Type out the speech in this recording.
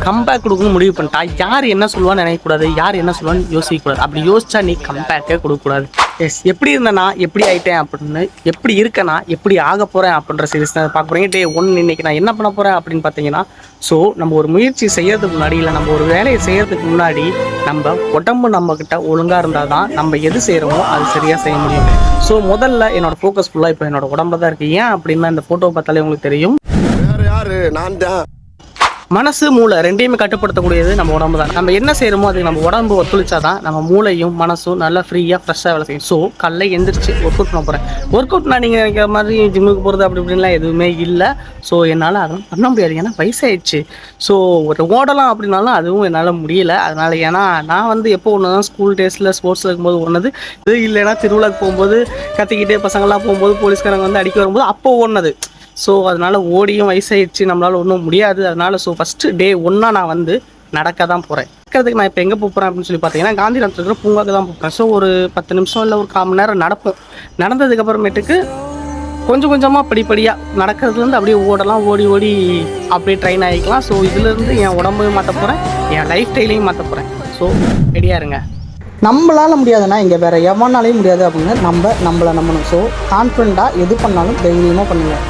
Comeback கொடுக்கணும் முடிவு பண்ணிட்டா யார் என்ன சொல்லுவான்னு நினைக்கக்கூடாது, யார் என்ன சொல்லுவான்னு யோசிக்கக்கூடாது. அப்படி யோசிச்சா நீ கம்பேக்கே கொடுக்கக்கூடாது. எப்படி இருந்தேனா எப்படி ஆகிட்டேன் அப்படின்னு, எப்படி இருக்கேனா எப்படி ஆக போகிறேன் அப்படின்ற சீரிஸ் தான் பார்க்க போகிறீங்க. டே 1 இன்னைக்கு நான் என்ன பண்ண போகிறேன் அப்படின்னு பார்த்தீங்கன்னா, ஸோ நம்ம ஒரு முயற்சி செய்யறதுக்கு முன்னாடி இல்லை நம்ம ஒரு வேலையை செய்யறதுக்கு முன்னாடி நம்ம உடம்பு நம்மக்கிட்ட ஒழுங்காக இருந்தால் தான் நம்ம எது செய்கிறோமோ அது சரியாக செய்ய முடியும். ஸோ முதல்ல என்னோட ஃபோக்கஸ் ஃபுல்லாக இப்போ என்னோட உடம்புல தான் இருக்குது. ஏன் அப்படின்னா இந்த ஃபோட்டோ பார்த்தாலே உங்களுக்கு தெரியும், நான் தான் மனசு மூளை ரெண்டையுமே கட்டுப்படுத்தக்கூடியது நம்ம உடம்பு தான். நம்ம என்ன செய்யறோமோ அதுக்கு நம்ம உடம்பு ஒத்துழைச்சாதான் நம்ம மூளையும் மனசும் நல்லா ஃப்ரீயாக ஃப்ரெஷ்ஷாக வேலை செய்யும். ஸோ காலைல எந்திரிச்சு ஒர்க் அவுட் பண்ண போகிறேன். ஒர்க் அவுட்னா நீங்கள் நினைக்கிற மாதிரி ஜிம்முக்கு போகிறது அப்படி இப்படின்லாம் எதுவுமே இல்லை. ஸோ என்னால் அதெல்லாம் பண்ண முடியாது, ஏன்னா வயசாகிடுச்சு. ஸோ ஒரு ஓடலாம் அப்படின்னாலும் அதுவும் என்னால் முடியல. அதனால் ஏன்னா நான் வந்து எப்போ ஒன்று தான் ஸ்கூல் டேஸில் ஸ்போர்ட்ஸில் இருக்கும்போது ஒன்றது இது, இல்லைன்னா திருவிழாக்கு போகும்போது கத்திக்கிட்டே பசங்கள்லாம் போகும்போது போலீஸ்காரங்க வந்து அடிக்க வரும்போது அப்போ ஓடினது. ஸோ அதனால் ஓடியும் வயசாகிடுச்சு, நம்மளால் ஒன்றும் முடியாது. அதனால் ஸோ ஃபஸ்ட்டு டே 1 நான் வந்து நடக்க தான் போகிறேன். நடக்கிறதுக்கு நான் இப்போ எங்கே போகிறேன் அப்படின்னு சொல்லி பார்த்தீங்கன்னா, காந்திநகரத்தில் இருக்கிற பூங்காவுக்கு தான் போகிறேன். ஸோ ஒரு 10 நிமிஷம் இல்லை ஒரு 1/4 மணி நேரம் நடப்போம். நடந்ததுக்கப்புறமேட்டுக்கு கொஞ்சம் கொஞ்சமாக படிப்படியாக நடக்கிறதுலேருந்து அப்படியே ஓடலாம், ஓடி ஓடி அப்படியே ட்ரெயின் ஆகிக்கலாம். ஸோ இதுலேருந்து என் உடம்பையும் மாற்ற போகிறேன், என் லைஃப் ஸ்டைலையும் மாற்ற போகிறேன். ஸோ ரெடியாக இருங்க. நம்மளால் முடியாதுன்னா இங்கே வேறு எவனாலையும் முடியாது அப்படின்னு நம்மளை நம்பணும். ஸோ கான்ஃபிடண்ட்டாக எது பண்ணாலும் தைரியமாக பண்ணுங்கள்.